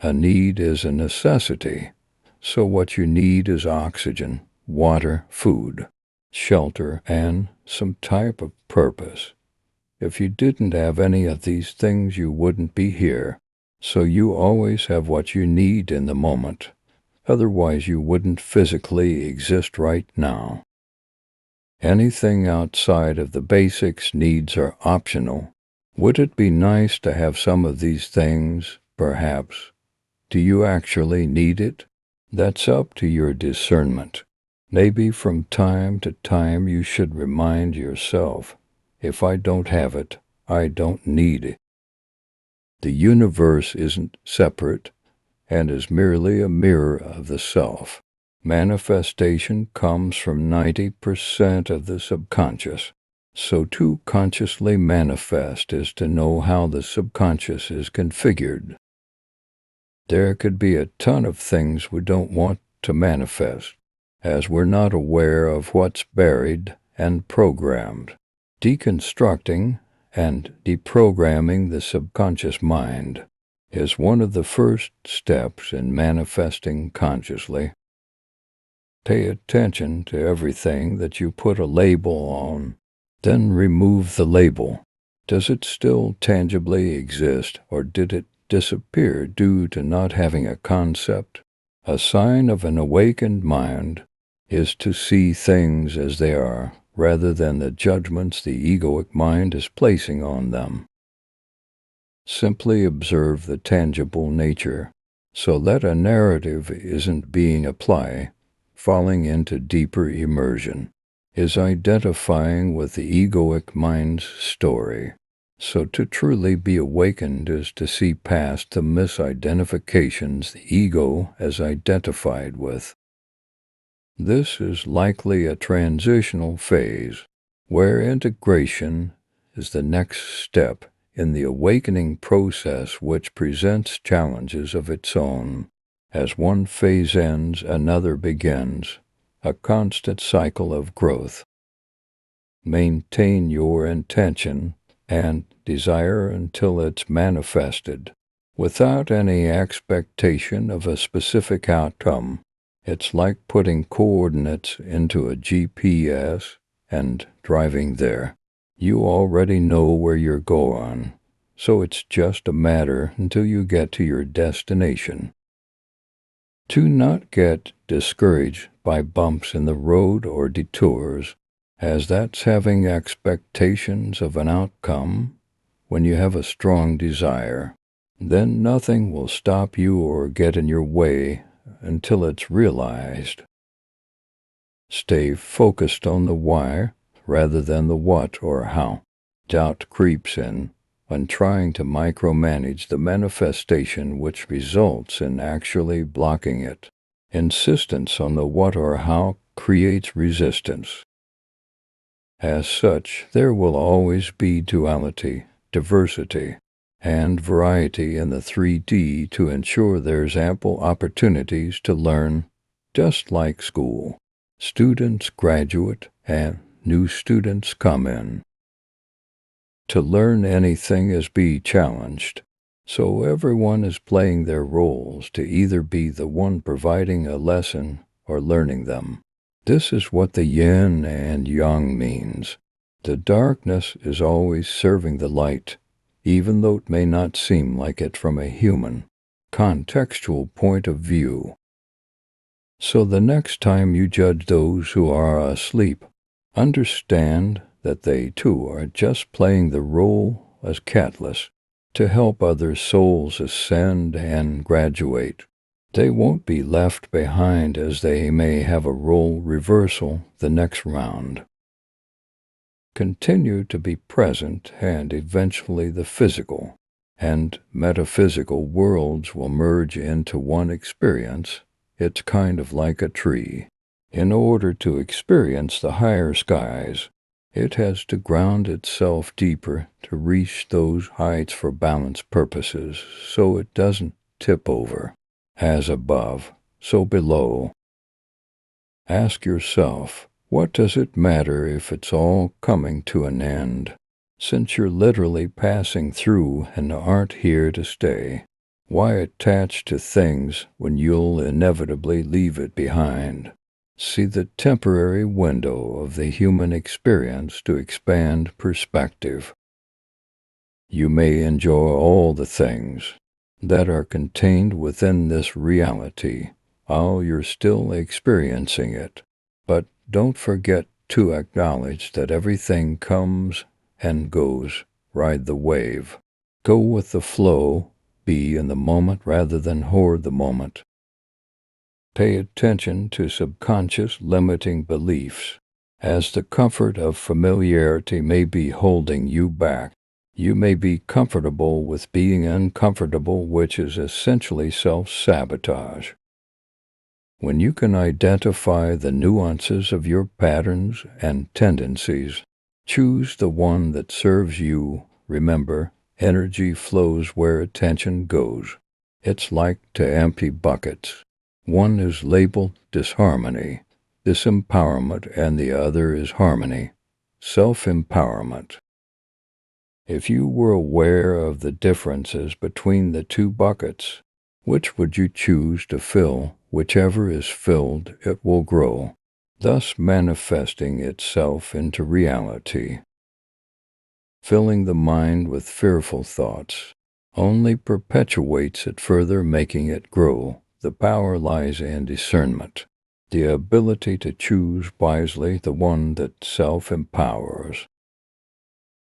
A need is a necessity. So what you need is oxygen, water, food, shelter, and some type of purpose. If you didn't have any of these things, you wouldn't be here. So you always have what you need in the moment. Otherwise, you wouldn't physically exist right now. Anything outside of the basics needs are optional. Would it be nice to have some of these things? Perhaps. Do you actually need it? That's up to your discernment. Maybe from time to time you should remind yourself, if I don't have it, I don't need it. The universe isn't separate and is merely a mirror of the self. Manifestation comes from 90% of the subconscious. So to consciously manifest is to know how the subconscious is configured. There could be a ton of things we don't want to manifest, as we're not aware of what's buried and programmed. Deconstructing and deprogramming the subconscious mind is one of the first steps in manifesting consciously. Pay attention to everything that you put a label on, then remove the label. Does it still tangibly exist, or did it disappear due to not having a concept? A sign of an awakened mind is to see things as they are, rather than the judgments the egoic mind is placing on them. Simply observe the tangible nature, so that a narrative isn't being applied. Falling into deeper immersion is identifying with the egoic mind's story. So to truly be awakened is to see past the misidentifications the ego has identified with. This is likely a transitional phase, where integration is the next step in the awakening process, which presents challenges of its own. As one phase ends, another begins, a constant cycle of growth. Maintain your intention and desire until it's manifested, without any expectation of a specific outcome. It's like putting coordinates into a GPS and driving there. You already know where you're going, so it's just a matter until you get to your destination. To not get discouraged by bumps in the road or detours, as that's having expectations of an outcome. When you have a strong desire, then nothing will stop you or get in your way until it's realized. Stay focused on the why rather than the what or how. Doubt creeps in when trying to micromanage the manifestation, which results in actually blocking it. Insistence on the what or how creates resistance. As such, there will always be duality, diversity, and variety in the 3D to ensure there's ample opportunities to learn, just like school. Students graduate and new students come in. To learn anything is be challenged, so everyone is playing their roles to either be the one providing a lesson or learning them. This is what the yin and yang means. The darkness is always serving the light, even though it may not seem like it from a human, contextual point of view. So the next time you judge those who are asleep, understand that they too are just playing the role as catalysts to help other souls ascend and graduate. They won't be left behind, as they may have a role reversal the next round. Continue to be present, and eventually the physical and metaphysical worlds will merge into one experience. It's kind of like a tree. In order to experience the higher skies, it has to ground itself deeper to reach those heights for balance purposes, so it doesn't tip over. As above, so below. Ask yourself, what does it matter if it's all coming to an end, since you're literally passing through and aren't here to stay? Why attach to things when you'll inevitably leave it behind? See the temporary window of the human experience to expand perspective. You may enjoy all the things that are contained within this reality while you're still experiencing it. But don't forget to acknowledge that everything comes and goes. Ride the wave. Go with the flow. Be in the moment rather than hoard the moment. Pay attention to subconscious limiting beliefs. As the comfort of familiarity may be holding you back, you may be comfortable with being uncomfortable, which is essentially self-sabotage. When you can identify the nuances of your patterns and tendencies, choose the one that serves you. Remember, energy flows where attention goes. It's like to empty buckets. One is labeled disharmony, disempowerment, and the other is harmony, self-empowerment. If you were aware of the differences between the two buckets, which would you choose to fill? Whichever is filled, it will grow, thus manifesting itself into reality. Filling the mind with fearful thoughts only perpetuates it further, making it grow. The power lies in discernment, the ability to choose wisely, the one that self-empowers.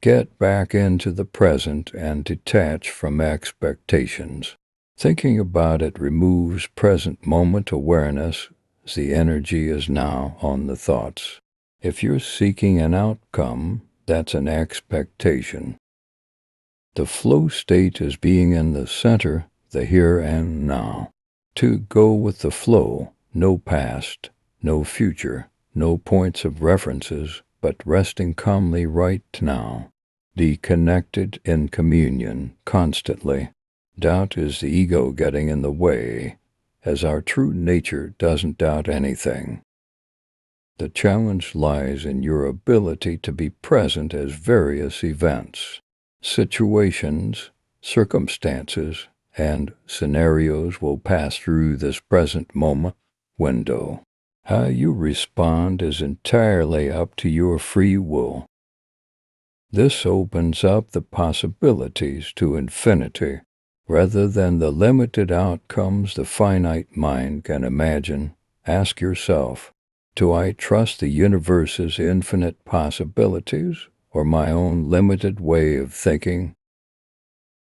Get back into the present and detach from expectations. Thinking about it removes present moment awareness. The energy is now on the thoughts. If you're seeking an outcome, that's an expectation. The flow state is being in the center, the here and now. To go with the flow, no past, no future, no points of references, but resting calmly right now. Be connected in communion constantly. Doubt is the ego getting in the way, as our true nature doesn't doubt anything. The challenge lies in your ability to be present as various events, situations, circumstances, and scenarios will pass through this present moment window. How you respond is entirely up to your free will. This opens up the possibilities to infinity, rather than the limited outcomes the finite mind can imagine. Ask yourself, do I trust the universe's infinite possibilities or my own limited way of thinking?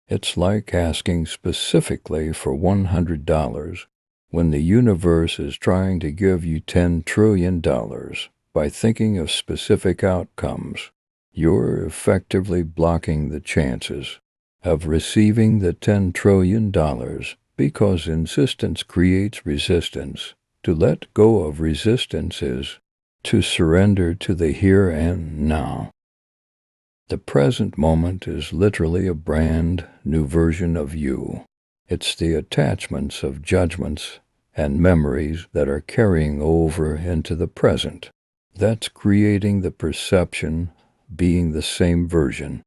It's like asking specifically for $100 when the universe is trying to give you $10 trillion. By thinking of specific outcomes, you're effectively blocking the chances of receiving the $10 trillion because insistence creates resistance. To let go of resistance is to surrender to the here and now. The present moment is literally a brand new version of you. It's the attachments of judgments and memories that are carrying over into the present that's creating the perception being the same version.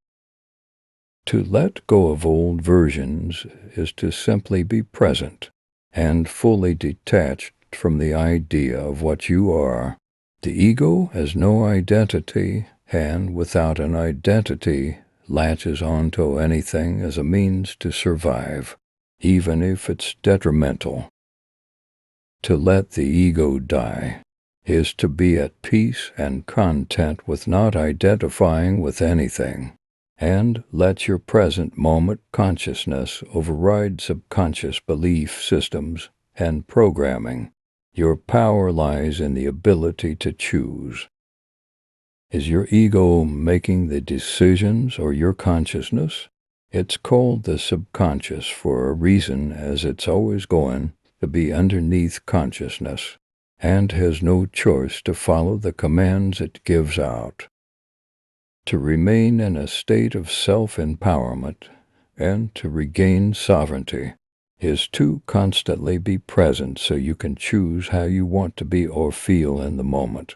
To let go of old versions is to simply be present and fully detached from the idea of what you are. The ego has no identity, and without an identity, latches onto anything as a means to survive, even if it's detrimental. To let the ego die is to be at peace and content with not identifying with anything, and let your present moment consciousness override subconscious belief systems and programming. Your power lies in the ability to choose. Is your ego making the decisions or your consciousness? It's called the subconscious for a reason, as it's always going to be underneath consciousness and has no choice to follow the commands it gives out. To remain in a state of self-empowerment and to regain sovereignty is to constantly be present so you can choose how you want to be or feel in the moment.